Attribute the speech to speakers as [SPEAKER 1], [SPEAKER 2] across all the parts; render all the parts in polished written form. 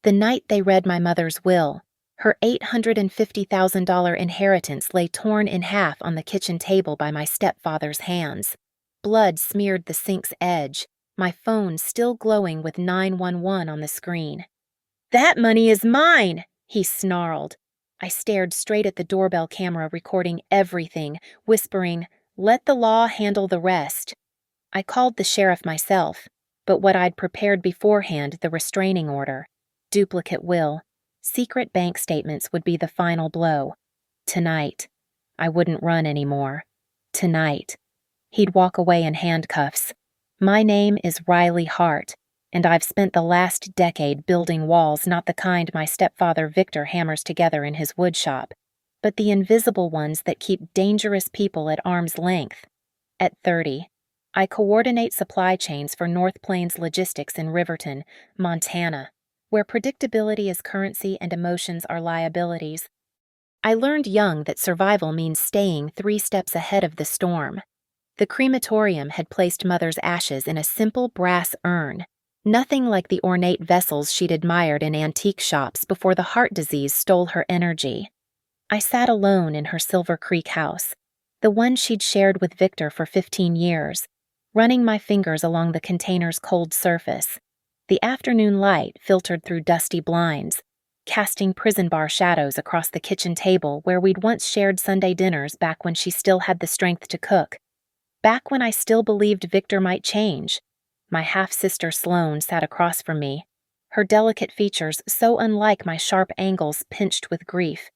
[SPEAKER 1] The night they read my mother's will, her $850,000 inheritance lay torn in half on the kitchen table by my stepfather's hands. Blood smeared the sink's edge, my phone still glowing with 911 on the screen. "That money is mine!" he snarled. I stared straight at the doorbell camera recording everything, whispering, "Let the law handle the rest." I called the sheriff myself, but what I'd prepared beforehand, the restraining order, duplicate will, secret bank statements would be the final blow. Tonight. I wouldn't run anymore. Tonight. He'd walk away in handcuffs. My name is Riley Hart, and I've spent the last decade building walls not the kind my stepfather Victor hammers together in his woodshop, but the invisible ones that keep dangerous people at arm's length. At 30, I coordinate supply chains for North Plains Logistics in Riverton, Montana, where predictability is currency and emotions are liabilities. I learned young that survival means staying 3 steps ahead of the storm. The crematorium had placed Mother's ashes in a simple brass urn, nothing like the ornate vessels she'd admired in antique shops before the heart disease stole her energy. I sat alone in her Silver Creek house, the one she'd shared with Victor for 15 years, running my fingers along the container's cold surface. The afternoon light filtered through dusty blinds, casting prison bar shadows across the kitchen table where we'd once shared Sunday dinners back when she still had the strength to cook. Back when I still believed Victor might change. My half-sister Sloane sat across from me, her delicate features so unlike my sharp angles pinched with grief.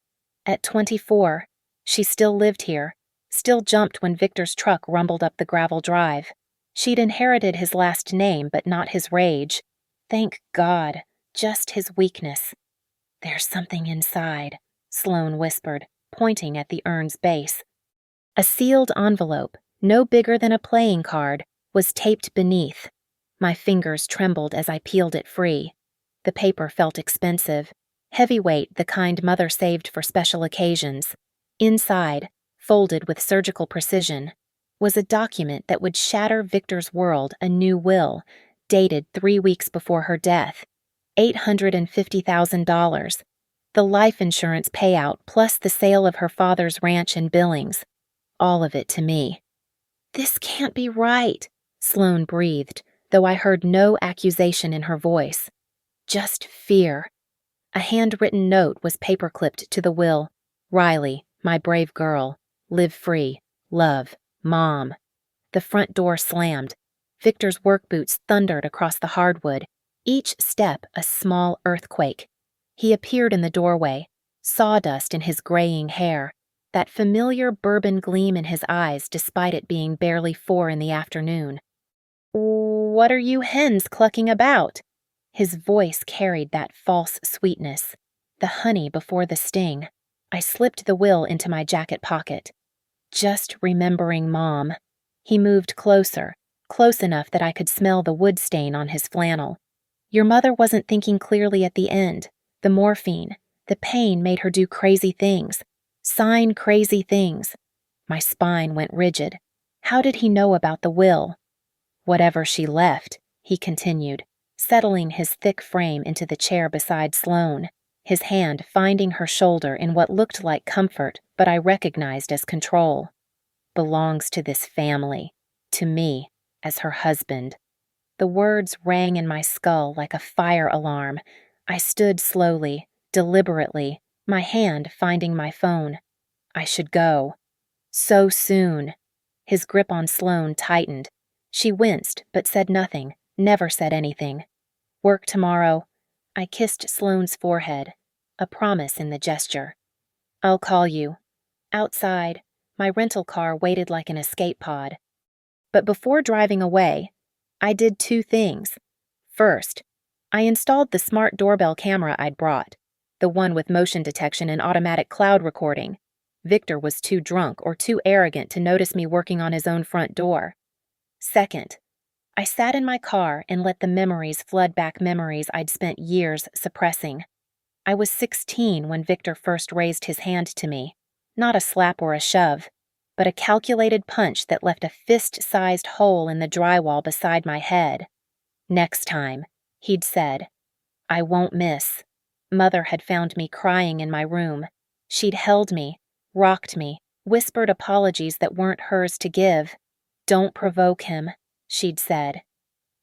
[SPEAKER 1] At 24, she still lived here, still jumped when Victor's truck rumbled up the gravel drive. She'd inherited his last name but not his rage. Thank God, just his weakness. "There's something inside," Sloane whispered, pointing at the urn's base. A sealed envelope, no bigger than a playing card, was taped beneath. My fingers trembled as I peeled it free. The paper felt expensive, heavyweight, the kind Mother saved for special occasions. Inside, folded with surgical precision, was a document that would shatter Victor's world, a new will, dated 3 weeks before her death. $850,000. The life insurance payout plus the sale of her father's ranch in Billings. All of it to me. "This can't be right," Sloane breathed, though I heard no accusation in her voice. Just fear. A handwritten note was paperclipped to the will. "Riley, my brave girl. Live free. Love. Mom." The front door slammed. Victor's work boots thundered across the hardwood, each step a small earthquake. He appeared in the doorway, sawdust in his graying hair, that familiar bourbon gleam in his eyes despite it being barely 4 in the afternoon. "What are you hens clucking about?" His voice carried that false sweetness, the honey before the sting. I slipped the will into my jacket pocket. "Just remembering Mom." He moved closer, close enough that I could smell the wood stain on his flannel. "Your mother wasn't thinking clearly at the end. The morphine, the pain made her do crazy things. Sign crazy things." My spine went rigid. How did he know about the will? "Whatever she left," he continued, settling his thick frame into the chair beside Sloane, his hand finding her shoulder in what looked like comfort but I recognized as control. "Belongs to this family, to me, as her husband." The words rang in my skull like a fire alarm. I stood slowly, deliberately, my hand finding my phone. I should go. So soon. His grip on Sloane tightened. She winced, but said nothing, never said anything. "Work tomorrow." I kissed Sloane's forehead, a promise in the gesture. "I'll call you." Outside, my rental car waited like an escape pod. But before driving away, I did 2 things. First, I installed the smart doorbell camera I'd brought, the one with motion detection and automatic cloud recording. Victor was too drunk or too arrogant to notice me working on his own front door. Second, I sat in my car and let the memories flood back, memories I'd spent years suppressing. I was 16 when Victor first raised his hand to me, not a slap or a shove, but a calculated punch that left a fist-sized hole in the drywall beside my head. "Next time," he'd said. I won't miss. Mother had found me crying in my room. She'd held me, rocked me, whispered apologies that weren't hers to give. Don't provoke him, she'd said.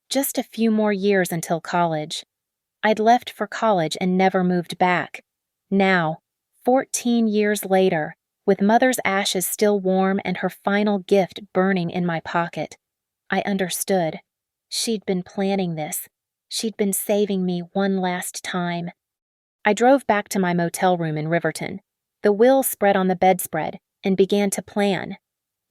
[SPEAKER 1] Just a few more years until college. I'd left for college and never moved back. Now, 14 years later, with Mother's ashes still warm and her final gift burning in my pocket, I understood. She'd been planning this. She'd been saving me one last time. I drove back to my motel room in Riverton. The will spread on the bedspread and began to plan.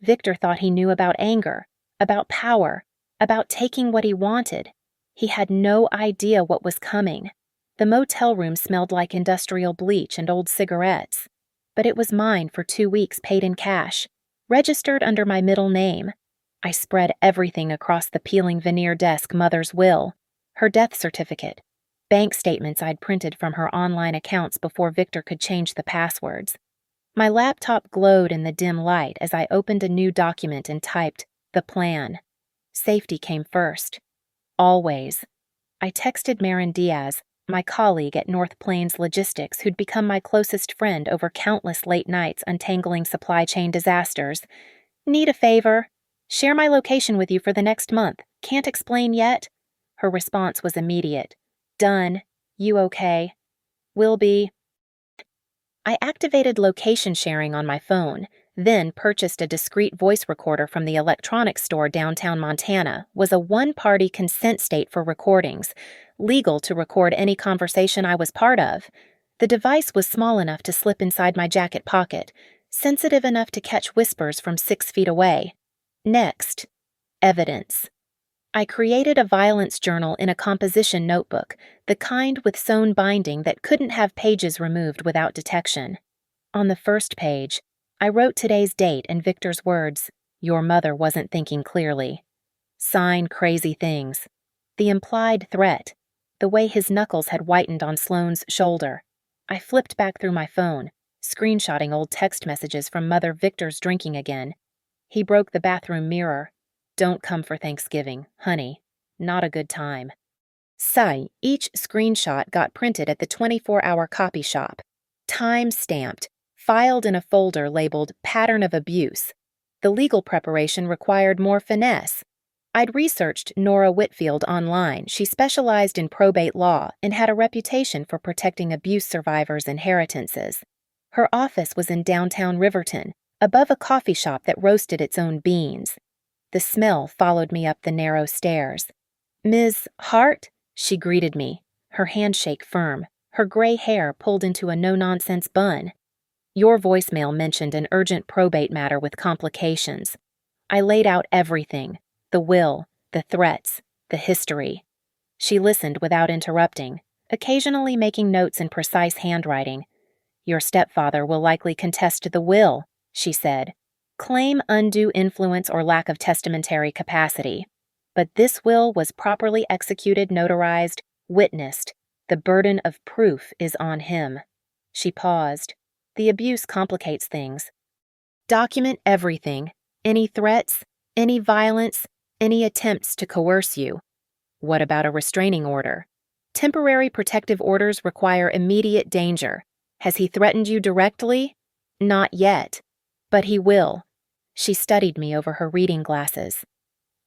[SPEAKER 1] Victor thought he knew about anger, about power, about taking what he wanted. He had no idea what was coming. The motel room smelled like industrial bleach and old cigarettes. But it was mine for 2 weeks paid in cash, registered under my middle name. I spread everything across the peeling veneer desk Mother's will, her death certificate, bank statements I'd printed from her online accounts before Victor could change the passwords. My laptop glowed in the dim light as I opened a new document and typed, "The plan." Safety came first. Always. I texted Marin Diaz, my colleague at North Plains Logistics who'd become my closest friend over countless late nights untangling supply chain disasters. "Need a favor? Share my location with you for the next month. Can't explain yet?" Her response was immediate. "Done. You okay?" "Will be." I activated location sharing on my phone, then purchased a discreet voice recorder from the electronics store downtown Montana. Was a one-party consent state for recordings, legal to record any conversation I was part of. The device was small enough to slip inside my jacket pocket, sensitive enough to catch whispers from 6 feet away. Next, evidence. I created a violence journal in a composition notebook, the kind with sewn binding that couldn't have pages removed without detection. On the first page, I wrote today's date and Victor's words, "Your mother wasn't thinking clearly." Sign crazy things. The implied threat, the way his knuckles had whitened on Sloane's shoulder. I flipped back through my phone, screenshotting old text messages from Mother. "Victor's drinking again. He broke the bathroom mirror. Don't come for Thanksgiving, honey. Not a good time." Sigh, each screenshot got printed at the 24-hour copy shop. Time-stamped, filed in a folder labeled "Pattern of Abuse." The legal preparation required more finesse. I'd researched Nora Whitfield online. She specialized in probate law and had a reputation for protecting abuse survivors' inheritances. Her office was in downtown Riverton, above a coffee shop that roasted its own beans. The smell followed me up the narrow stairs. "Ms. Hart?" She greeted me, her handshake firm, her gray hair pulled into a no-nonsense bun. "Your voicemail mentioned an urgent probate matter with complications." I laid out everything, the will, the threats, the history. She listened without interrupting, occasionally making notes in precise handwriting. "Your stepfather will likely contest the will," she said. "Claim undue influence or lack of testamentary capacity. But this will was properly executed, notarized, witnessed. The burden of proof is on him." She paused. "The abuse complicates things. Document everything. Any threats, any violence, any attempts to coerce you." "What about a restraining order?" "Temporary protective orders require immediate danger. Has he threatened you directly?" "Not yet. But he will." She studied me over her reading glasses.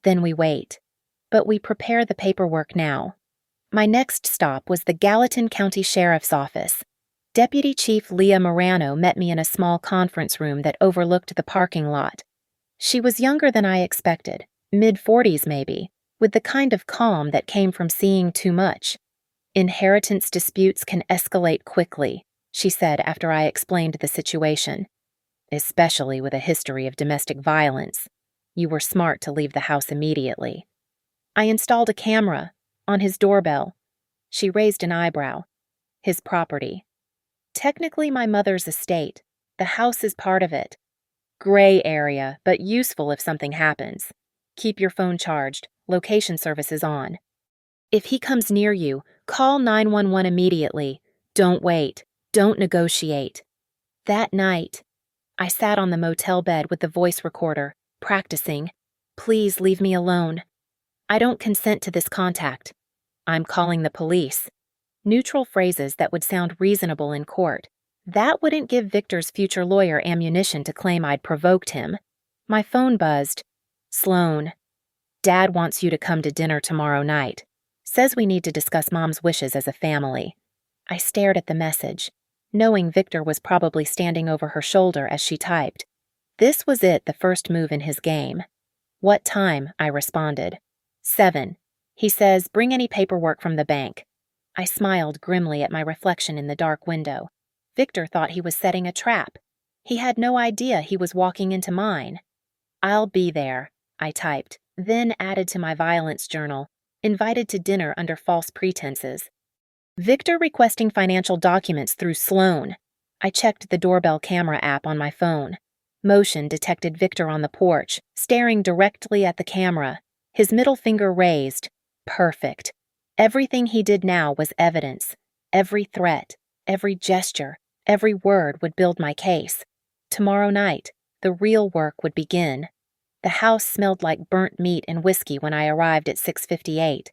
[SPEAKER 1] "Then we wait. But we prepare the paperwork now." My next stop was the Gallatin County Sheriff's Office. Deputy Chief Leah Morano met me in a small conference room that overlooked the parking lot. She was younger than I expected, mid-40s maybe, with the kind of calm that came from seeing too much. "Inheritance disputes can escalate quickly," she said after I explained the situation. "Especially with a history of domestic violence. You were smart to leave the house immediately." I installed a camera on his doorbell. She raised an eyebrow. "His property." "Technically my mother's estate. The house is part of it. Gray area, but useful if something happens. Keep your phone charged. Location service is on. If he comes near you, call 911 immediately. Don't wait. Don't negotiate." That night, I sat on the motel bed with the voice recorder, practicing. "Please leave me alone. I don't consent to this contact. I'm calling the police." Neutral phrases that would sound reasonable in court. That wouldn't give Victor's future lawyer ammunition to claim I'd provoked him. My phone buzzed. Sloan, Dad wants you to come to dinner tomorrow night. Says we need to discuss Mom's wishes as a family. I stared at the message, knowing Victor was probably standing over her shoulder as she typed. This was the first move in his game. What time? I responded. 7. He says, bring any paperwork from the bank. I smiled grimly at my reflection in the dark window. Victor thought he was setting a trap. He had no idea he was walking into mine. I'll be there, I typed, then added to my violence journal, invited to dinner under false pretenses. Victor requesting financial documents through Sloan. I checked the doorbell camera app on my phone. Motion detected Victor on the porch, staring directly at the camera, his middle finger raised. Perfect. Everything he did now was evidence. Every threat, every gesture, every word would build my case. Tomorrow night, the real work would begin. The house smelled like burnt meat and whiskey when I arrived at 6:58.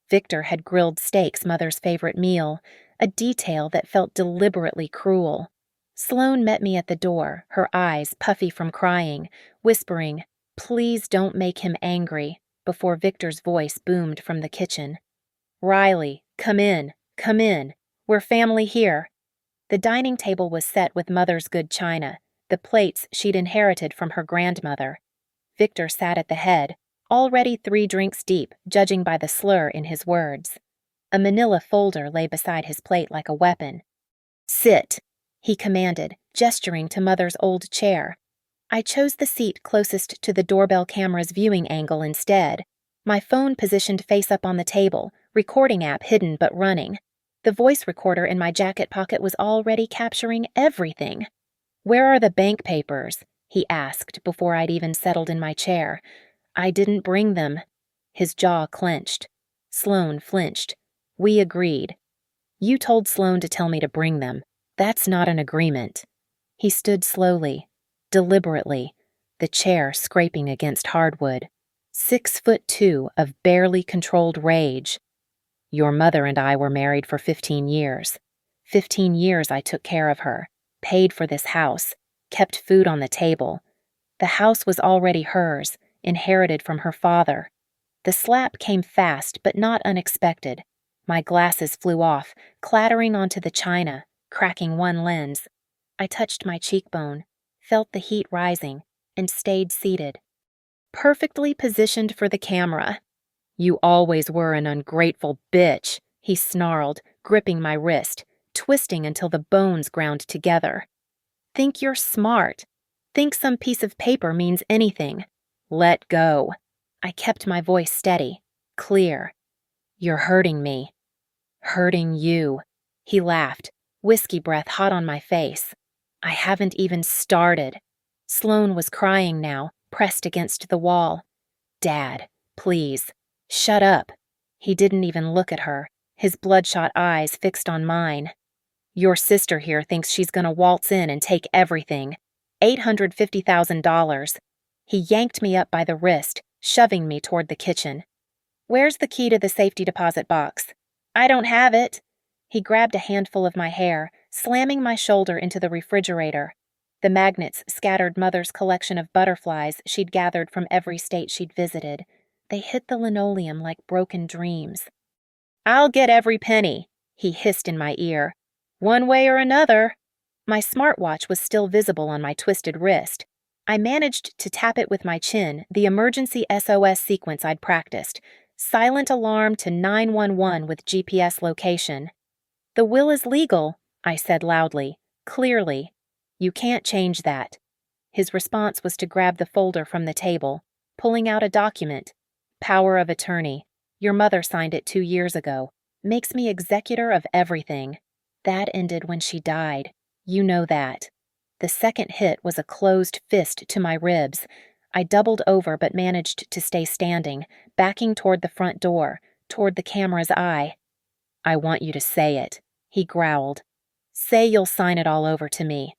[SPEAKER 1] Victor had grilled steaks, Mother's favorite meal, a detail that felt deliberately cruel. Sloan met me at the door, her eyes puffy from crying, whispering, "Please don't make him angry," before Victor's voice boomed from the kitchen. "Riley, come in, come in. We're family here." The dining table was set with Mother's good china, the plates she'd inherited from her grandmother. Victor sat at the head, already 3 drinks deep, judging by the slur in his words. A manila folder lay beside his plate like a weapon. "Sit," he commanded, gesturing to Mother's old chair. I chose the seat closest to the doorbell camera's viewing angle instead, my phone positioned face up on the table, recording app hidden but running. The voice recorder in my jacket pocket was already capturing everything. "Where are the bank papers?" he asked before I'd even settled in my chair. "I didn't bring them." His jaw clenched. Sloan flinched. We agreed. "You told Sloan to tell me to bring them. That's not an agreement." He stood slowly, deliberately, the chair scraping against hardwood. 6'2" of barely controlled rage. "Your mother and I were married for 15 years. 15 years I took care of her, paid for this house, kept food on the table. The house was already hers, inherited from her father." The slap came fast but not unexpected. My glasses flew off, clattering onto the china, cracking one lens. I touched my cheekbone, felt the heat rising, and stayed seated. Perfectly positioned for the camera. "You always were an ungrateful bitch," he snarled, gripping my wrist, twisting until the bones ground together. "Think you're smart. Think some piece of paper means anything. Let go." I kept my voice steady, clear. "You're hurting me." "Hurting you." He laughed, whiskey breath hot on my face. "I haven't even started." Sloan was crying now, pressed against the wall. "Dad, please, shut up." He didn't even look at her, his bloodshot eyes fixed on mine. "Your sister here thinks she's gonna waltz in and take everything. $850,000. He yanked me up by the wrist, shoving me toward the kitchen. "Where's the key to the safety deposit box?" "I don't have it." He grabbed a handful of my hair, slamming my shoulder into the refrigerator. The magnets scattered Mother's collection of butterflies she'd gathered from every state she'd visited. They hit the linoleum like broken dreams. "I'll get every penny," he hissed in my ear. "One way or another." My smartwatch was still visible on my twisted wrist. I managed to tap it with my chin, the emergency SOS sequence I'd practiced. Silent alarm to 911 with GPS location. "The will is legal," I said loudly, clearly. "You can't change that." His response was to grab the folder from the table, pulling out a document. "Power of attorney. Your mother signed it 2 years ago. Makes me executor of everything. That ended when she died. You know that." The second hit was a closed fist to my ribs. I doubled over but managed to stay standing, backing toward the front door, toward the camera's eye. "I want you to say it," he growled. "Say you'll sign it all over to me."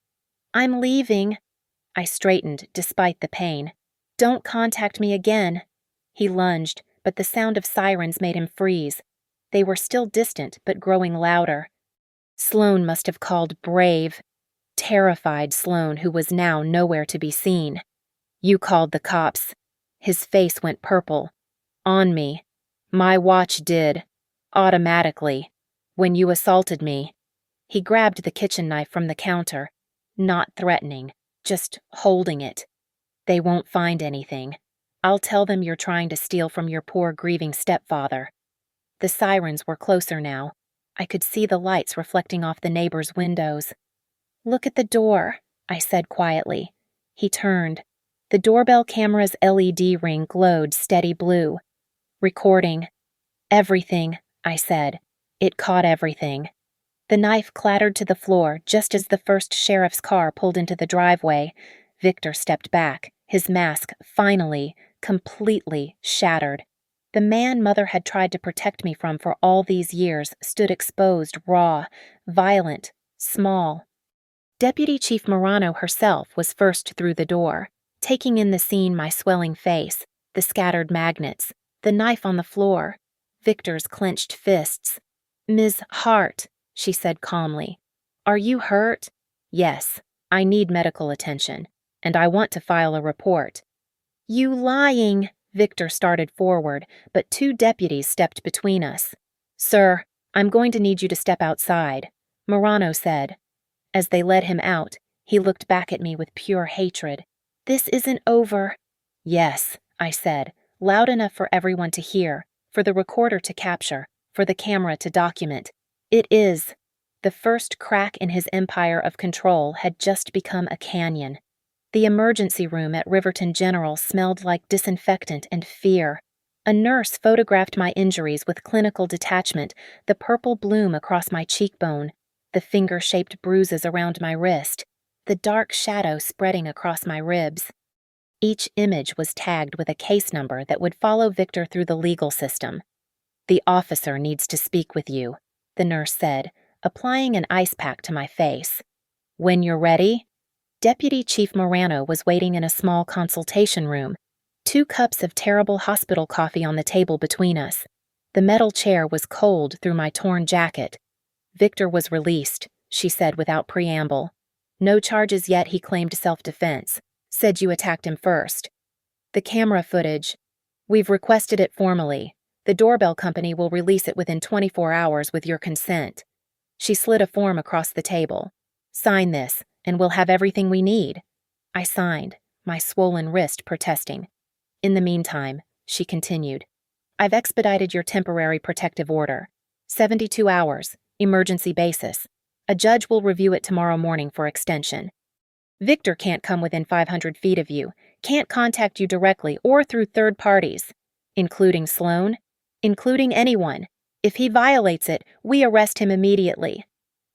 [SPEAKER 1] "I'm leaving." I straightened despite the pain. "Don't contact me again." He lunged, but the sound of sirens made him freeze. They were still distant, but growing louder. Sloan must have called brave, terrified Sloan, who was now nowhere to be seen. You called the cops. His face went purple. On me. My watch did. Automatically. When you assaulted me. He grabbed the kitchen knife from the counter. Not threatening, just holding it. They won't find anything. I'll tell them you're trying to steal from your poor grieving stepfather. The sirens were closer now. I could see the lights reflecting off the neighbors' windows. Look at the door, I said quietly. He turned. The doorbell camera's LED ring glowed steady blue. Recording. Everything, I said. It caught everything. The knife clattered to the floor just as the first sheriff's car pulled into the driveway. Victor stepped back, his mask finally, completely shattered. The man Mother had tried to protect me from for all these years stood exposed, raw, violent, small. Deputy Chief Morano herself was first through the door, taking in the scene my swelling face, the scattered magnets, the knife on the floor, Victor's clenched fists. "Ms. Hart," she said calmly, "are you hurt?" "Yes, I need medical attention, and I want to file a report." "You lying!" Victor started forward, but two deputies stepped between us. "Sir, I'm going to need you to step outside," Morano said. As they led him out, he looked back at me with pure hatred. "This isn't over." "Yes," I said, loud enough for everyone to hear, for the recorder to capture, for the camera to document. "It is." The first crack in his empire of control had just become a canyon. The emergency room at Riverton General smelled like disinfectant and fear. A nurse photographed my injuries with clinical detachment, the purple bloom across my cheekbone, the finger-shaped bruises around my wrist, the dark shadow spreading across my ribs. Each image was tagged with a case number that would follow Victor through the legal system. "The officer needs to speak with you," the nurse said, applying an ice pack to my face. "When you're ready." Deputy Chief Morano was waiting in a small consultation room, 2 cups of terrible hospital coffee on the table between us. The metal chair was cold through my torn jacket. "Victor was released," she said without preamble. "No charges yet, he claimed self-defense. Said you attacked him first. The camera footage, we've requested it formally. The doorbell company will release it within 24 hours with your consent." She slid a form across the table. "Sign this, and we'll have everything we need." I signed, my swollen wrist protesting. "In the meantime," she continued, "I've expedited your temporary protective order. 72 hours, emergency basis. A judge will review it tomorrow morning for extension. Victor can't come within 500 feet of you, can't contact you directly or through third parties, including Sloan, including anyone. If he violates it, we arrest him immediately."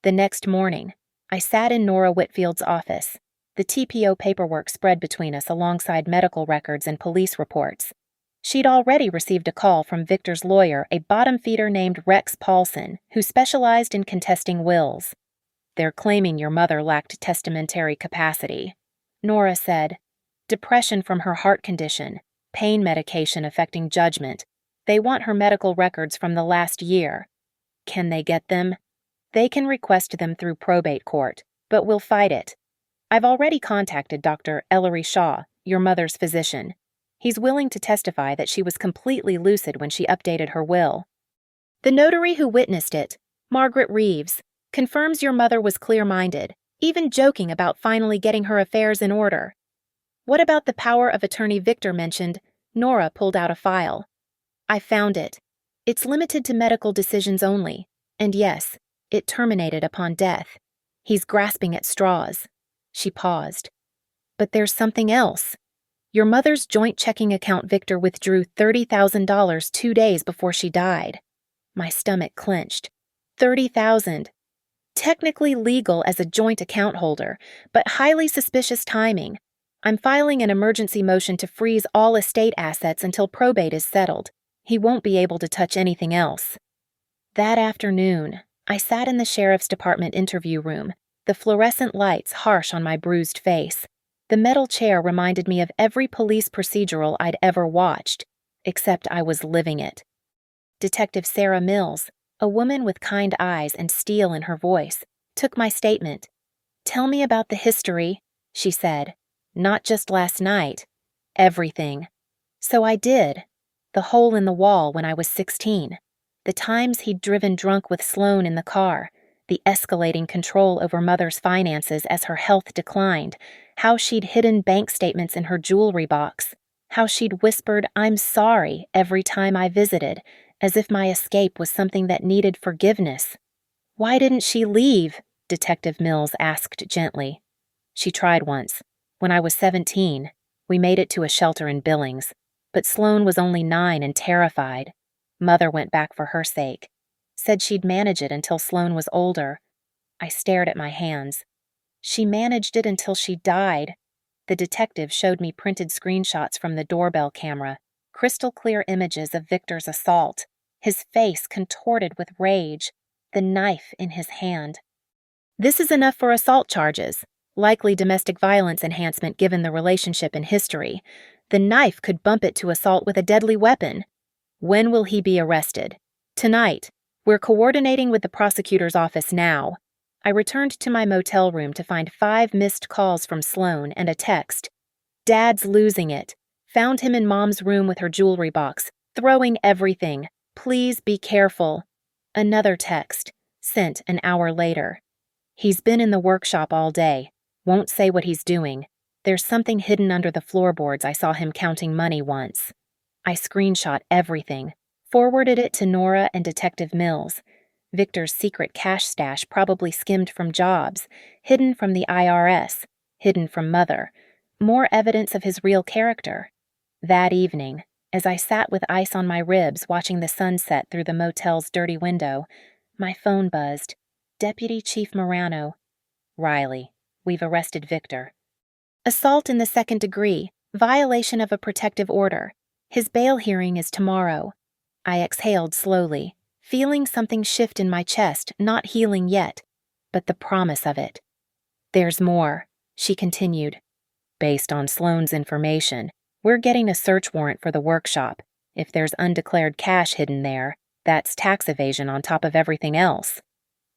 [SPEAKER 1] The next morning, I sat in Nora Whitfield's office. The TPO paperwork spread between us alongside medical records and police reports. She'd already received a call from Victor's lawyer, a bottom feeder named Rex Paulson, who specialized in contesting wills. "They're claiming your mother lacked testamentary capacity," Nora said. "Depression from her heart condition, pain medication affecting judgment. They want her medical records from the last year." "Can they get them?" "They can request them through probate court, but we'll fight it. I've already contacted Dr. Ellery Shaw, your mother's physician. He's willing to testify that she was completely lucid when she updated her will. The notary who witnessed it, Margaret Reeves, confirms your mother was clear-minded, even joking about finally getting her affairs in order." "What about the power of attorney Victor mentioned?" Nora pulled out a file. "I found it. It's limited to medical decisions only, and yes, it terminated upon death. He's grasping at straws." She paused. "But there's something else. Your mother's joint checking account Victor withdrew $30,000 2 days before she died." My stomach clenched. 30,000. Technically legal as a joint account holder, but highly suspicious timing. I'm filing an emergency motion to freeze all estate assets until probate is settled. He won't be able to touch anything else. That afternoon, I sat in the sheriff's department interview room, the fluorescent lights harsh on my bruised face. The metal chair reminded me of every police procedural I'd ever watched, except I was living it. Detective Sarah Mills, a woman with kind eyes and steel in her voice, took my statement. "Tell me about the history," she said. "Not just last night. Everything." So I did. The hole in the wall when I was 16. The times he'd driven drunk with Sloan in the car. The escalating control over Mother's finances as her health declined. How she'd hidden bank statements in her jewelry box. How she'd whispered, "I'm sorry," every time I visited, as if my escape was something that needed forgiveness. "Why didn't she leave?" Detective Mills asked gently. "She tried once. When I was 17, we made it to a shelter in Billings, but Sloan was only 9 and terrified. Mother went back for her sake. Said she'd manage it until Sloan was older." I stared at my hands. "She managed it until she died." The detective showed me printed screenshots from the doorbell camera, crystal clear images of Victor's assault, his face contorted with rage, the knife in his hand. "This is enough for assault charges. Likely domestic violence enhancement given the relationship in history. The knife could bump it to assault with a deadly weapon. When will he be arrested?" "Tonight. We're coordinating with the prosecutor's office now." I returned to my motel room to find 5 missed calls from Sloan and a text. "Dad's losing it. Found him in Mom's room with her jewelry box, throwing everything. Please be careful." Another text, sent an hour later. "He's been in the workshop all day. Won't say what he's doing. There's something hidden under the floorboards. I saw him counting money once." I screenshot everything, forwarded it to Nora and Detective Mills. Victor's secret cash stash probably skimmed from jobs, hidden from the IRS, hidden from Mother. More evidence of his real character. That evening, as I sat with ice on my ribs watching the sunset through the motel's dirty window, my phone buzzed. "Deputy Chief Morano." "Riley, we've arrested Victor." "Assault in the 2nd degree, violation of a protective order. His bail hearing is tomorrow." I exhaled slowly, feeling something shift in my chest, not healing yet, but the promise of it. "There's more," she continued. "Based on Sloan's information, we're getting a search warrant for the workshop. If there's undeclared cash hidden there, that's tax evasion on top of everything else."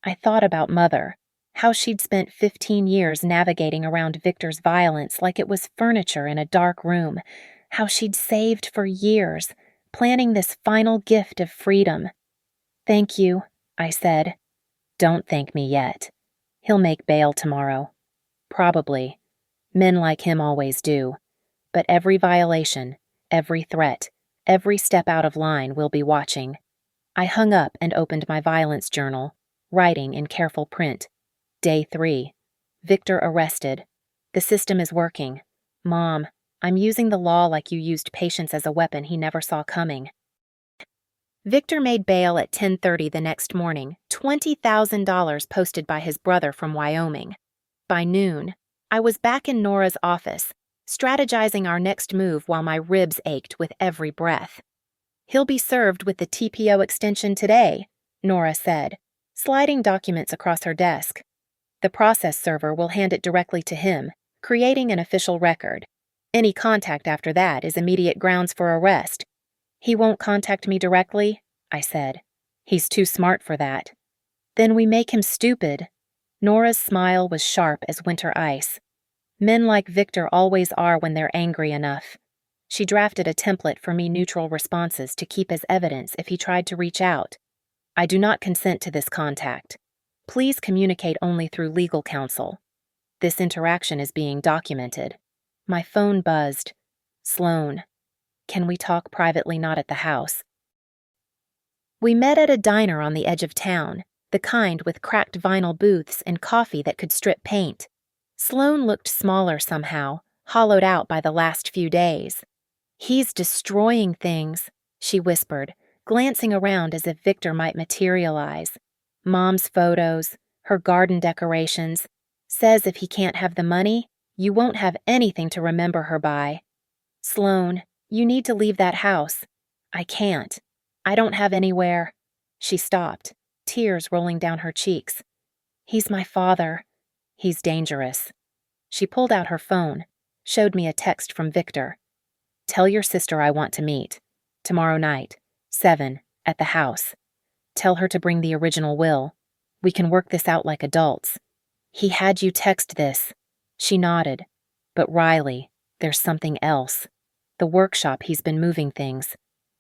[SPEAKER 1] I thought about Mother, how she'd spent 15 years navigating around Victor's violence like it was furniture in a dark room, how she'd saved for years, planning this final gift of freedom. "Thank you," I said. "Don't thank me yet. He'll make bail tomorrow." "Probably. Men like him always do. But every violation, every threat, every step out of line will be watching." I hung up and opened my violence journal, writing in careful print. Day 3. Victor arrested. The system is working. Mom, I'm using the law like you used patience as a weapon he never saw coming. Victor made bail at 10:30 the next morning, $20,000 posted by his brother from Wyoming. By noon, I was back in Nora's office, strategizing our next move while my ribs ached with every breath. "He'll be served with the TPO extension today," Nora said, sliding documents across her desk. "The process server will hand it directly to him, creating an official record. Any contact after that is immediate grounds for arrest." "He won't contact me directly?" I said. "He's too smart for that." "Then we make him stupid." Nora's smile was sharp as winter ice. "Men like Victor always are when they're angry enough." She drafted a template for me neutral responses to keep as evidence if he tried to reach out. "I do not consent to this contact. Please communicate only through legal counsel. This interaction is being documented." My phone buzzed. "Sloan. Can we talk privately, not at the house?" We met at a diner on the edge of town, the kind with cracked vinyl booths and coffee that could strip paint. Sloan looked smaller somehow, hollowed out by the last few days. "He's destroying things," she whispered, glancing around as if Victor might materialize. "Mom's photos, her garden decorations. Says if he can't have the money, you won't have anything to remember her by. Sloan, you need to leave that house." "I can't. I don't have anywhere." She stopped, tears rolling down her cheeks. "He's my father. He's dangerous." She pulled out her phone, showed me a text from Victor. "Tell your sister I want to meet. Tomorrow night, 7, At the house. Tell her to bring the original will. We can work this out like adults. He had you text this. She nodded. But Riley, there's something else. The workshop he's been moving things.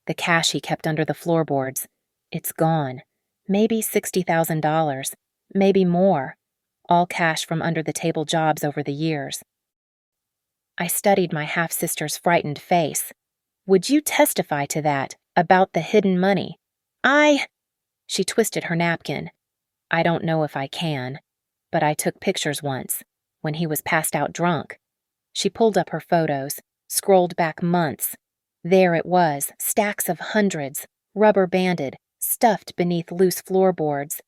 [SPEAKER 1] The cash he kept under the floorboards. It's gone. Maybe $60,000. Maybe more. All cash from under the table jobs over the years. I studied my half-sister's frightened face. Would you testify to that, about the hidden money? She twisted her napkin. I don't know if I can, but I took pictures once, when he was passed out drunk. She pulled up her photos, scrolled back months. There it was, stacks of hundreds, rubber-banded, stuffed beneath loose floorboards.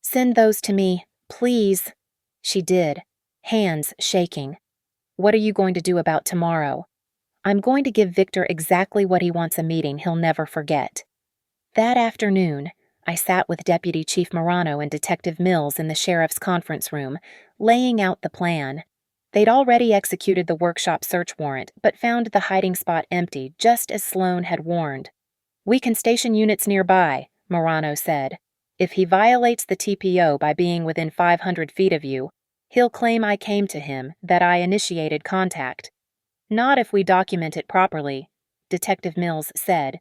[SPEAKER 1] Send those to me, please. She did, hands shaking. What are you going to do about tomorrow? I'm going to give Victor exactly what he wants, a meeting he'll never forget. That afternoon, I sat with Deputy Chief Morano and Detective Mills in the sheriff's conference room, laying out the plan. They'd already executed the workshop search warrant, but found the hiding spot empty, just as Sloan had warned. We can station units nearby, Morano said. If he violates the TPO by being within 500 feet of you, he'll claim I came to him, that I initiated contact. Not if we document it properly, Detective Mills said.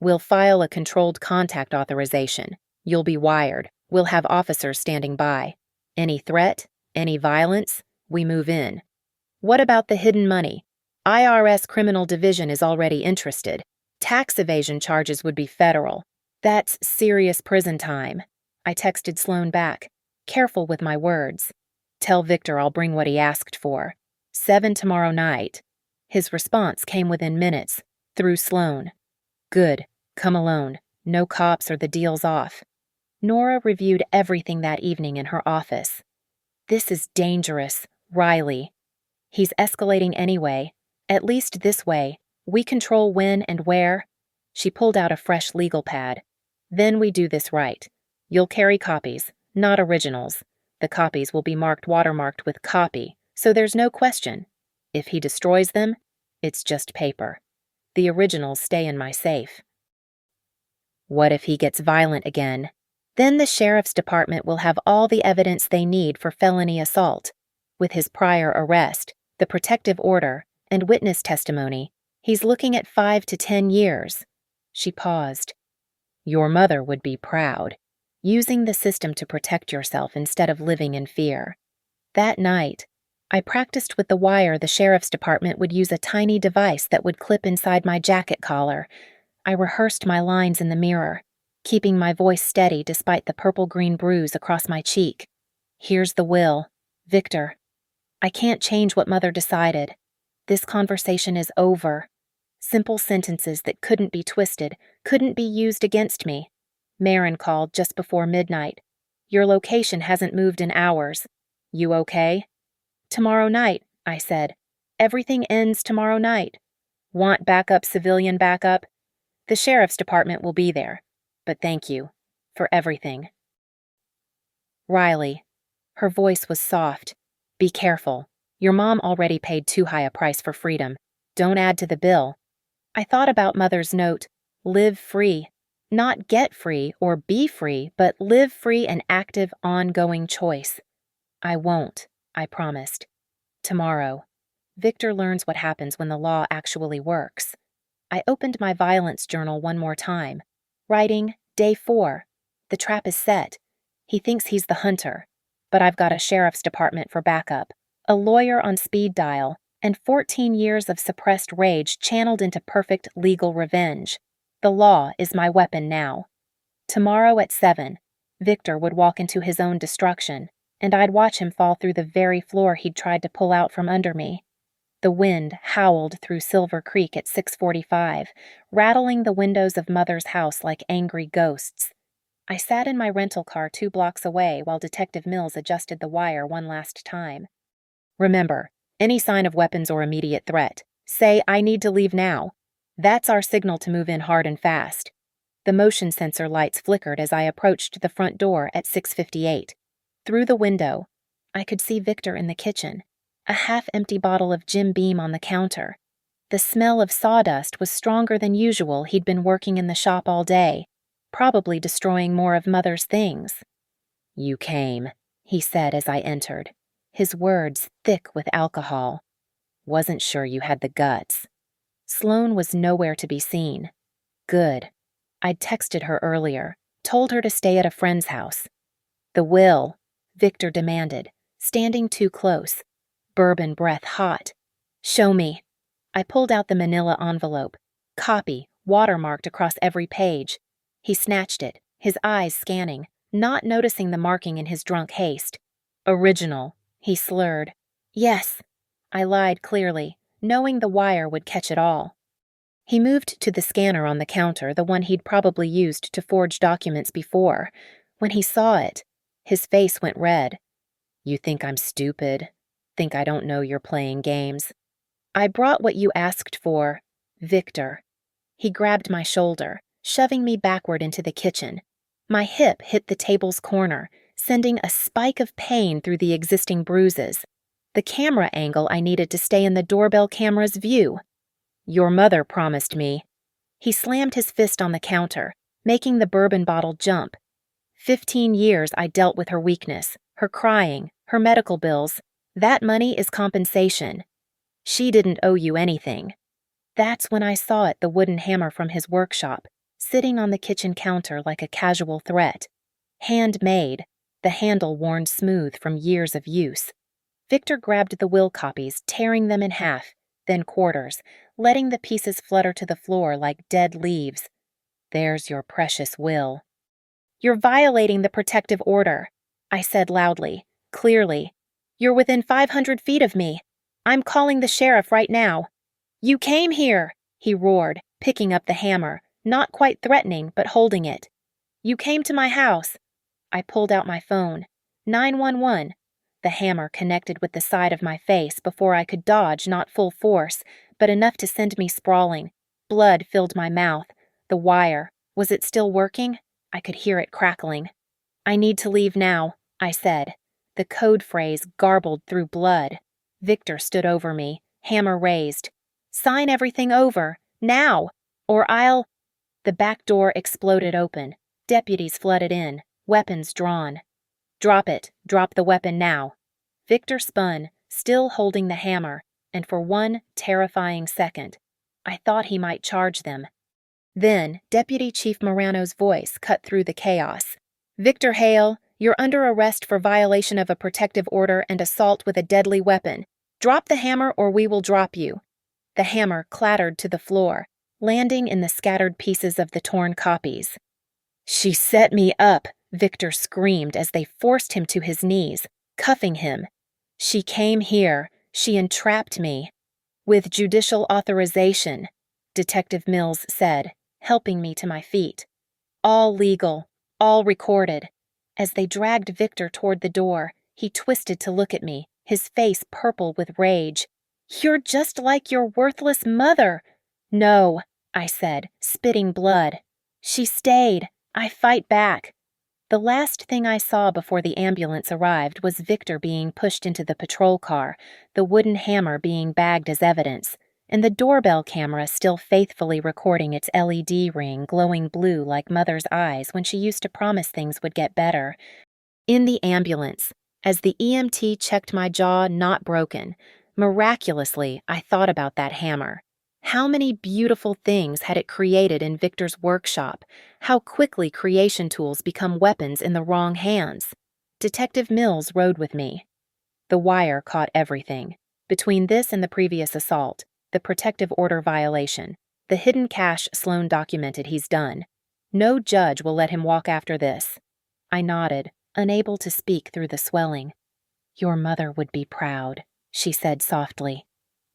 [SPEAKER 1] We'll file a controlled contact authorization. You'll be wired. We'll have officers standing by. Any threat, any violence, we move in. What about the hidden money? IRS Criminal Division is already interested. Tax evasion charges would be federal. That's serious prison time. I texted Sloan back. Careful with my words. Tell Victor I'll bring what he asked for. 7 tomorrow night. His response came within minutes, through Sloan. Good. Come alone. No cops or the deal's off. Nora reviewed everything that evening in her office. This is dangerous, Riley. He's escalating anyway. At least this way. We control when and where. She pulled out a fresh legal pad. Then we do this right. You'll carry copies, not originals. The copies will be watermarked with copy, so there's no question. If he destroys them, it's just paper. The originals stay in my safe. What if he gets violent again? Then the sheriff's department will have all the evidence they need for felony assault. With his prior arrest, the protective order, and witness testimony, he's looking at 5 to 10 years. She paused. Your mother would be proud. Using the system to protect yourself instead of living in fear. That night, I practiced with the wire the sheriff's department would use, a tiny device that would clip inside my jacket collar. I rehearsed my lines in the mirror, keeping my voice steady despite the purple-green bruise across my cheek. Here's the will. Victor. I can't change what Mother decided. This conversation is over. Simple sentences that couldn't be twisted, couldn't be used against me. Marin called just before midnight. Your location hasn't moved in hours. You okay? Tomorrow night, I said. Everything ends tomorrow night. Want backup, civilian backup? The sheriff's department will be there. But thank you. For everything. Riley. Her voice was soft. Be careful. Your mom already paid too high a price for freedom. Don't add to the bill. I thought about Mother's note. Live free. Not get free or be free, but live free, an active, ongoing choice. I won't, I promised. Tomorrow. Victor learns what happens when the law actually works. I opened my violence journal one more time. Writing, Day 4. The trap is set. He thinks he's the hunter. But I've got a sheriff's department for backup, a lawyer on speed dial, and 14 years of suppressed rage channeled into perfect legal revenge. The law is my weapon now. Tomorrow at 7, Victor would walk into his own destruction, and I'd watch him fall through the very floor he'd tried to pull out from under me. The wind howled through Silver Creek at 6:45, rattling the windows of Mother's house like angry ghosts. I sat in my rental car 2 blocks away while Detective Mills adjusted the wire one last time. Remember, any sign of weapons or immediate threat, say, I need to leave now. That's our signal to move in hard and fast. The motion sensor lights flickered as I approached the front door at 6:58. Through the window, I could see Victor in the kitchen, a half-empty bottle of Jim Beam on the counter. The smell of sawdust was stronger than usual. He'd been working in the shop all day. probably destroying more of Mother's things. "You came," he said as I entered, his words thick with alcohol. "Wasn't sure you had the guts." Sloane was nowhere to be seen. Good. I'd texted her earlier, told her to stay at a friend's house. "The will," Victor demanded, standing too close, bourbon breath hot. "Show me." I pulled out the manila envelope. Copy, watermarked across every page. He snatched it, his eyes scanning, not noticing the marking in his drunk haste. "Original," he slurred. "Yes." I lied clearly, knowing the wire would catch it all. He moved to the scanner on the counter, the one he'd probably used to forge documents before. When he saw it, his face went red. "You think I'm stupid? Think I don't know you're playing games?" "I brought what you asked for, Victor." He grabbed my shoulder, shoving me backward into the kitchen. My hip hit the table's corner, sending a spike of pain through the existing bruises. The camera angle I needed to stay in the doorbell camera's view. "Your mother promised me." He slammed his fist on the counter, making the bourbon bottle jump. 15 years I dealt with her weakness, her crying, her medical bills. That money is compensation. She didn't owe you anything. That's when I saw it, the wooden hammer from his workshop, sitting on the kitchen counter like a casual threat. Handmade, the handle worn smooth from years of use. Victor grabbed the will copies, tearing them in half, then quarters, letting the pieces flutter to the floor like dead leaves. "There's your precious will." "You're violating the protective order," I said loudly, clearly. "You're within 500 feet of me. I'm calling the sheriff right now." "You came here," he roared, picking up the hammer, not quite threatening, but holding it. "You came to my house." I pulled out my phone. 911. The hammer connected with the side of my face before I could dodge, not full force, but enough to send me sprawling. Blood filled my mouth. The wire. Was it still working? I could hear it crackling. "I need to leave now," I said. The code phrase garbled through blood. Victor stood over me, hammer raised. "Sign everything over, now, or I'll—" The back door exploded open. Deputies flooded in, weapons drawn. "Drop it. Drop the weapon now." Victor spun, still holding the hammer, and for one terrifying second, I thought he might charge them. Then, Deputy Chief Morano's voice cut through the chaos. "Victor Hale, you're under arrest for violation of a protective order and assault with a deadly weapon. Drop the hammer or we will drop you." The hammer clattered to the floor, landing in the scattered pieces of the torn copies. "She set me up," Victor screamed as they forced him to his knees, cuffing him. "She came here. She entrapped me." "With judicial authorization," Detective Mills said, helping me to my feet. "All legal, all recorded." As they dragged Victor toward the door, he twisted to look at me, his face purple with rage. "You're just like your worthless mother." "No," I said, spitting blood. "She stayed. I fight back." The last thing I saw before the ambulance arrived was Victor being pushed into the patrol car, the wooden hammer being bagged as evidence, and the doorbell camera still faithfully recording its LED ring glowing blue like Mother's eyes when she used to promise things would get better. In the ambulance, as the EMT checked my jaw not broken, miraculously I thought about that hammer. How many beautiful things had it created in Victor's workshop? How quickly creation tools become weapons in the wrong hands. Detective Mills rode with me. The wire caught everything. Between this and the previous assault, the protective order violation, the hidden cash Sloane documented he's done. No judge will let him walk after this. I nodded, unable to speak through the swelling. "Your mother would be proud," she said softly.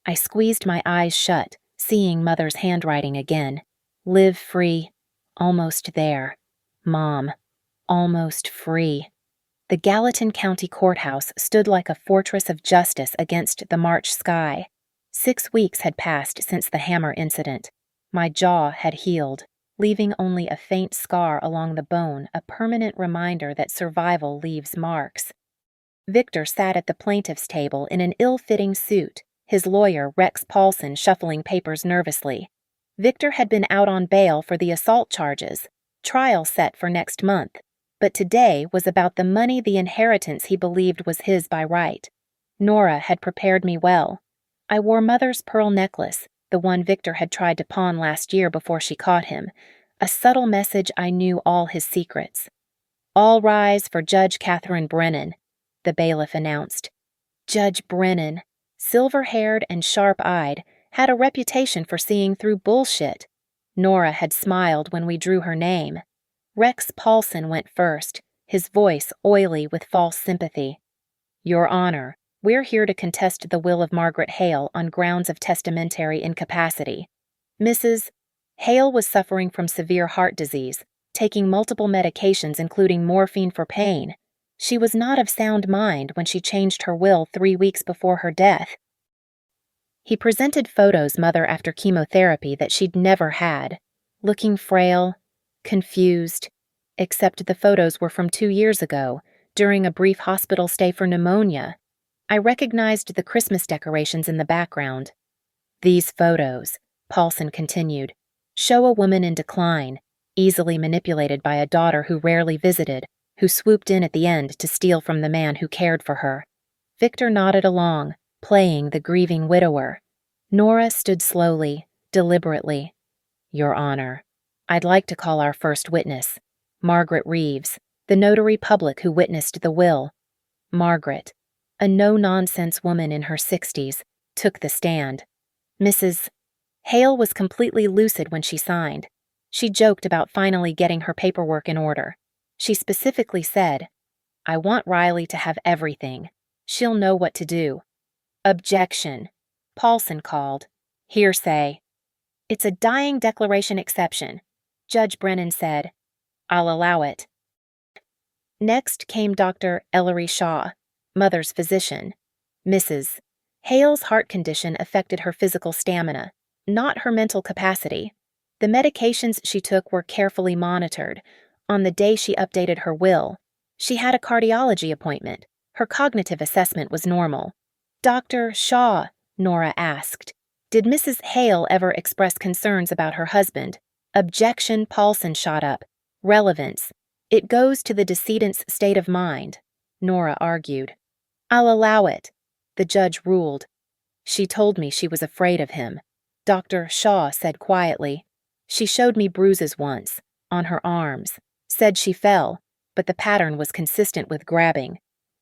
[SPEAKER 1] I squeezed my eyes shut, seeing Mother's handwriting again. "Live free. Almost there. Mom. Almost free." The Gallatin County Courthouse stood like a fortress of justice against the March sky. 6 weeks had passed since the hammer incident. My jaw had healed, leaving only a faint scar along the bone, a permanent reminder that survival leaves marks. Victor sat at the plaintiff's table in an ill-fitting suit, his lawyer, Rex Paulson, shuffling papers nervously. Victor had been out on bail for the assault charges. Trial set for next month, but today was about the money, the inheritance he believed was his by right. Nora had prepared me well. I wore Mother's pearl necklace, the one Victor had tried to pawn last year before she caught him, a subtle message I knew all his secrets. "All rise for Judge Catherine Brennan," the bailiff announced. Judge Brennan, silver-haired and sharp-eyed, had a reputation for seeing through bullshit. Nora had smiled when we drew her name. Rex Paulson went first, his voice oily with false sympathy. "Your Honor, we're here to contest the will of Margaret Hale on grounds of testamentary incapacity. Mrs. Hale was suffering from severe heart disease, taking multiple medications including morphine for pain. She was not of sound mind when she changed her will 3 weeks before her death." He presented photos Mother after chemotherapy that she'd never had, looking frail, confused, except the photos were from 2 years ago, during a brief hospital stay for pneumonia. I recognized the Christmas decorations in the background. "These photos," Paulson continued, "show a woman in decline, easily manipulated by a daughter who rarely visited, who swooped in at the end to steal from the man who cared for her." Victor nodded along, playing the grieving widower. Nora stood slowly, deliberately. "Your Honor, I'd like to call our first witness, Margaret Reeves, the notary public who witnessed the will." Margaret, a no-nonsense woman in her 60s, took the stand. Mrs. Hale was completely lucid when she signed. She joked about finally getting her paperwork in order. She specifically said, "I want Riley to have everything. She'll know what to do." "Objection," Paulson called. "Hearsay." "It's a dying declaration exception," Judge Brennan said. "I'll allow it." Next came Dr. Ellery Shaw, Mother's physician. Mrs. Hale's heart condition affected her physical stamina, not her mental capacity. The medications she took were carefully monitored. On the day she updated her will, she had a cardiology appointment. Her cognitive assessment was normal. "Dr. Shaw," Nora asked, "did Mrs. Hale ever express concerns about her husband?" "Objection," Paulson shot up. "Relevance. It goes to the decedent's state of mind," Nora argued. "I'll allow it," the judge ruled. "She told me she was afraid of him," Dr. Shaw said quietly. "She showed me bruises once, on her arms, said she fell, but the pattern was consistent with grabbing."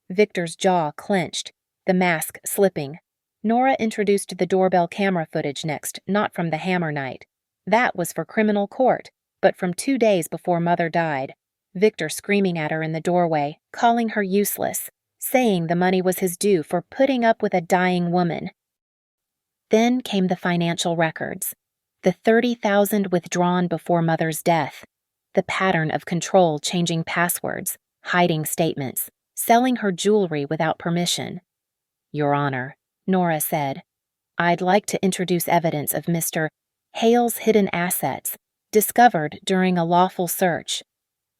[SPEAKER 1] Victor's jaw clenched, the mask slipping. Nora introduced the doorbell camera footage next, not from the Hammer night. That was for criminal court, but from 2 days before Mother died. Victor screaming at her in the doorway, calling her useless, saying the money was his due for putting up with a dying woman. Then came the financial records. The $30,000 withdrawn before Mother's death. The pattern of control changing passwords, hiding statements, selling her jewelry without permission. "Your Honor," Nora said, "I'd like to introduce evidence of Mr. Hale's hidden assets, discovered during a lawful search."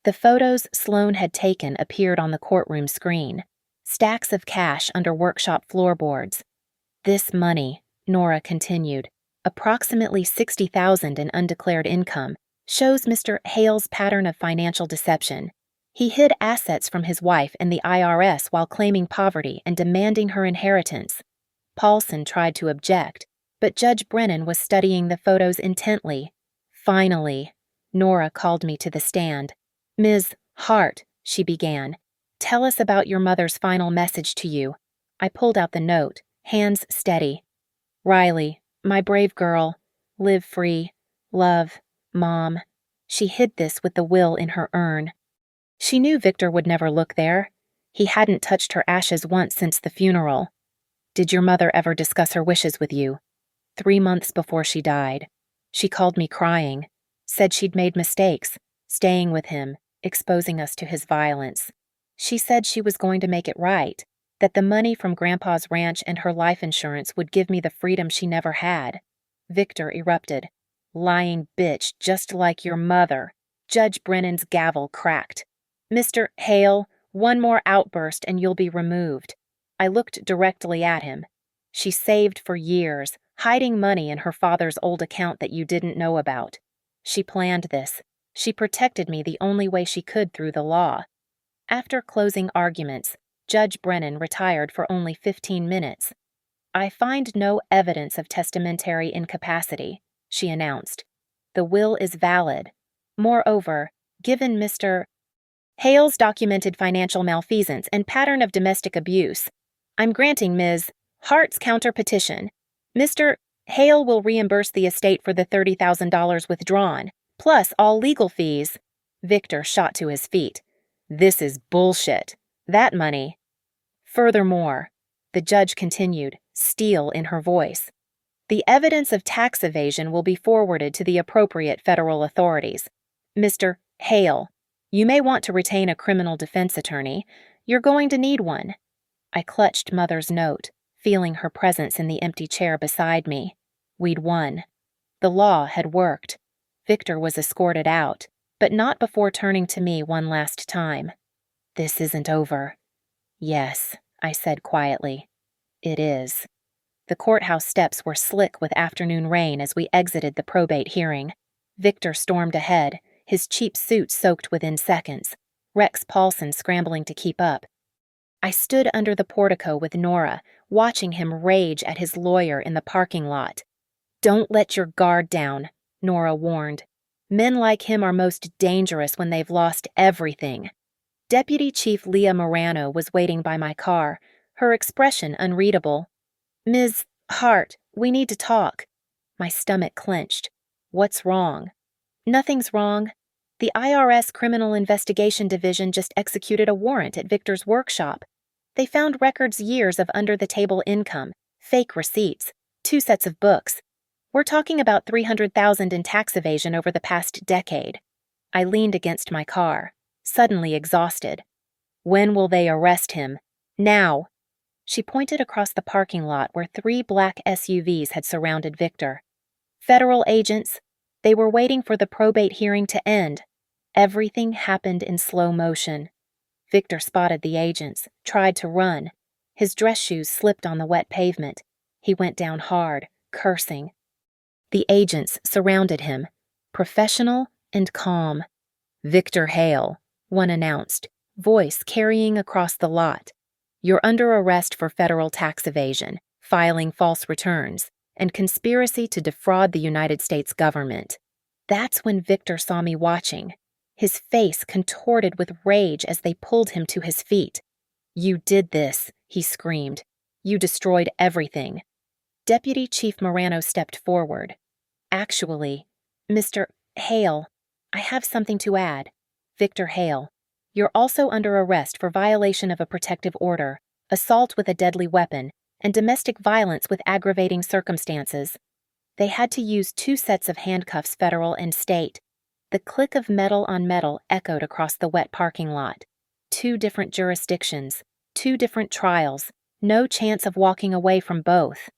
[SPEAKER 1] The photos Sloan had taken appeared on the courtroom screen. Stacks of cash under workshop floorboards. "This money," Nora continued, "approximately $60,000 in undeclared income, shows Mr. Hale's pattern of financial deception. He hid assets from his wife and the IRS while claiming poverty and demanding her inheritance." Paulson tried to object, but Judge Brennan was studying the photos intently. "Finally," Nora called me to the stand. "Ms. Hart," she began, "tell us about your mother's final message to you." I pulled out the note, hands steady. "Riley, my brave girl, live free, love, Mom." She hid this with the will in her urn. She knew Victor would never look there. He hadn't touched her ashes once since the funeral. "Did your mother ever discuss her wishes with you?" 3 months before she died. She called me crying, said she'd made mistakes, staying with him, exposing us to his violence. She said she was going to make it right, that the money from Grandpa's ranch and her life insurance would give me the freedom she never had. Victor erupted. "Lying bitch, just like your mother." Judge Brennan's gavel cracked. "Mr. Hale, one more outburst and you'll be removed." I looked directly at him. "She saved for years, hiding money in her father's old account that you didn't know about. She planned this. She protected me the only way she could through the law. After closing arguments, Judge Brennan retired for only 15 minutes. "I find no evidence of testamentary incapacity," she announced. "The will is valid. Moreover, given Mr. Hale's documented financial malfeasance and pattern of domestic abuse, I'm granting Ms. Hart's counter-petition. Mr. Hale will reimburse the estate for the $30,000 withdrawn, plus all legal fees." Victor shot to his feet. "This is bullshit. That money—" "Furthermore," the judge continued, steel in her voice, "the evidence of tax evasion will be forwarded to the appropriate federal authorities. Mr. Hale, you may want to retain a criminal defense attorney. You're going to need one." I clutched Mother's note, feeling her presence in the empty chair beside me. We'd won. The law had worked. Victor was escorted out, but not before turning to me one last time. "This isn't over." "Yes," I said quietly. "It is." The courthouse steps were slick with afternoon rain as we exited the probate hearing. Victor stormed ahead, his cheap suit soaked within seconds, Rex Paulson scrambling to keep up. I stood under the portico with Nora, watching him rage at his lawyer in the parking lot. "Don't let your guard down," Nora warned. "Men like him are most dangerous when they've lost everything." Deputy Chief Leah Morano was waiting by my car, her expression unreadable. "Ms. Hart, we need to talk." My stomach clenched. "What's wrong?" "Nothing's wrong. The IRS Criminal Investigation Division just executed a warrant at Victor's workshop. They found records years of under-the-table income, fake receipts, 2 sets of books. We're talking about $300,000 in tax evasion over the past decade." I leaned against my car, suddenly exhausted. "When will they arrest him?" "Now." She pointed across the parking lot where 3 black SUVs had surrounded Victor. "Federal agents. They were waiting for the probate hearing to end." Everything happened in slow motion. Victor spotted the agents, tried to run. His dress shoes slipped on the wet pavement. He went down hard, cursing. The agents surrounded him, professional and calm. "Victor Hale," one announced, voice carrying across the lot. "You're under arrest for federal tax evasion, filing false returns, and conspiracy to defraud the United States government." That's when Victor saw me watching. His face contorted with rage as they pulled him to his feet. "You did this," he screamed. "You destroyed everything." Deputy Chief Morano stepped forward. "Actually, Mr. Hale, I have something to add. Victor Hale, you're also under arrest for violation of a protective order, assault with a deadly weapon, and domestic violence with aggravating circumstances." They had to use 2 sets of handcuffs, federal and state. The click of metal on metal echoed across the wet parking lot. 2 different jurisdictions, 2 different trials, no chance of walking away from both.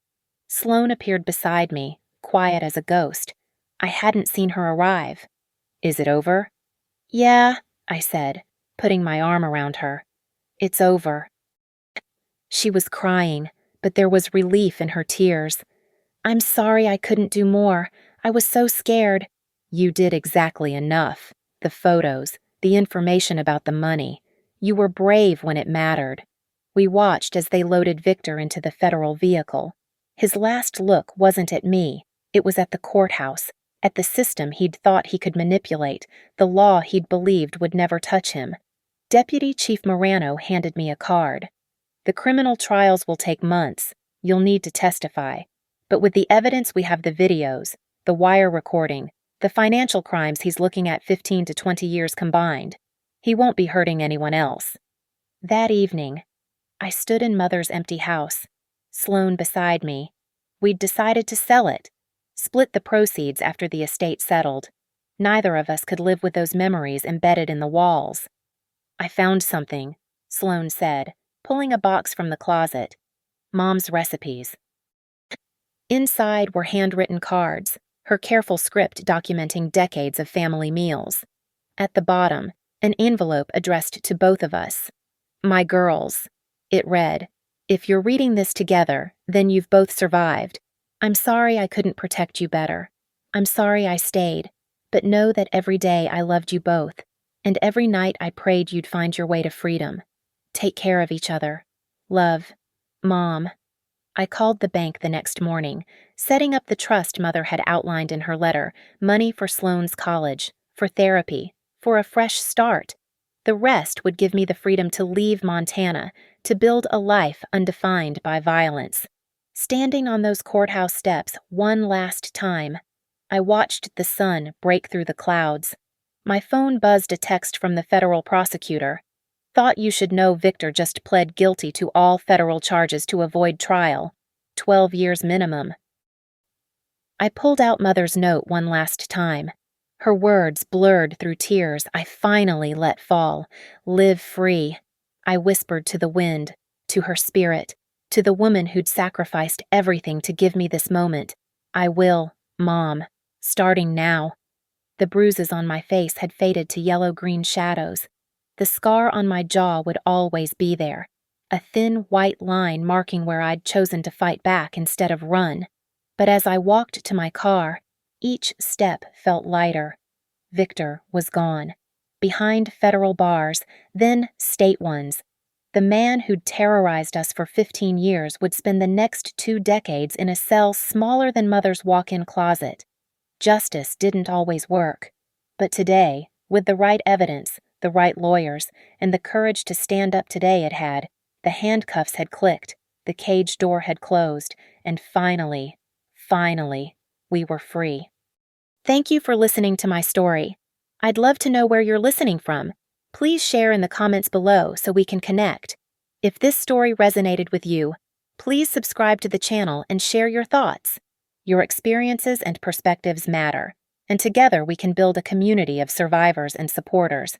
[SPEAKER 1] Sloane appeared beside me, quiet as a ghost. I hadn't seen her arrive. "Is it over?" "Yeah," I said, putting my arm around her. "It's over." She was crying, but there was relief in her tears. "I'm sorry I couldn't do more. I was so scared." "You did exactly enough. The photos, the information about the money. You were brave when it mattered." We watched as they loaded Victor into the federal vehicle. His last look wasn't at me. It was at the courthouse, at the system he'd thought he could manipulate, the law he'd believed would never touch him. Deputy Chief Morano handed me a card. "The criminal trials will take months. You'll need to testify. But with the evidence we have, the videos, the wire recording, the financial crimes he's looking at 15 to 20 years combined. He won't be hurting anyone else." That evening, I stood in Mother's empty house, Sloane beside me. We'd decided to sell it, split the proceeds after the estate settled. Neither of us could live with those memories embedded in the walls. "I found something," Sloane said, pulling a box from the closet. "Mom's recipes." Inside were handwritten cards, her careful script documenting decades of family meals. At the bottom, an envelope addressed to both of us. "My girls," it read. "If you're reading this together, then you've both survived. I'm sorry I couldn't protect you better. I'm sorry I stayed. But know that every day I loved you both, and every night I prayed you'd find your way to freedom. Take care of each other. Love, Mom. I called the bank the next morning, setting up the trust Mother had outlined in her letter: money for Sloane's college, for therapy, for a fresh start. The rest would give me the freedom to leave Montana, to build a life undefined by violence. Standing on those courthouse steps one last time, I watched the sun break through the clouds. My phone buzzed a text from the federal prosecutor. Thought you should know Victor just pled guilty to all federal charges to avoid trial. 12 years minimum. I pulled out Mother's note one last time. Her words blurred through tears I finally let fall. Live free. I whispered to the wind, to her spirit, to the woman who'd sacrificed everything to give me this moment. I will, Mom. Starting now. The bruises on my face had faded to yellow-green shadows. The scar on my jaw would always be there, a thin white line marking where I'd chosen to fight back instead of run. But as I walked to my car, each step felt lighter. Victor was gone. Behind federal bars, then state ones. The man who'd terrorized us for 15 years would spend the next 2 decades in a cell smaller than Mother's walk-in closet. Justice didn't always work. But today, with the right evidence, the right lawyers, and the courage to stand up today it had, the handcuffs had clicked, the cage door had closed, and finally, we were free. Thank you for listening to my story. I'd love to know where you're listening from. Please share in the comments below so we can connect. If this story resonated with you, please subscribe to the channel and share your thoughts. Your experiences and perspectives matter, and together we can build a community of survivors and supporters.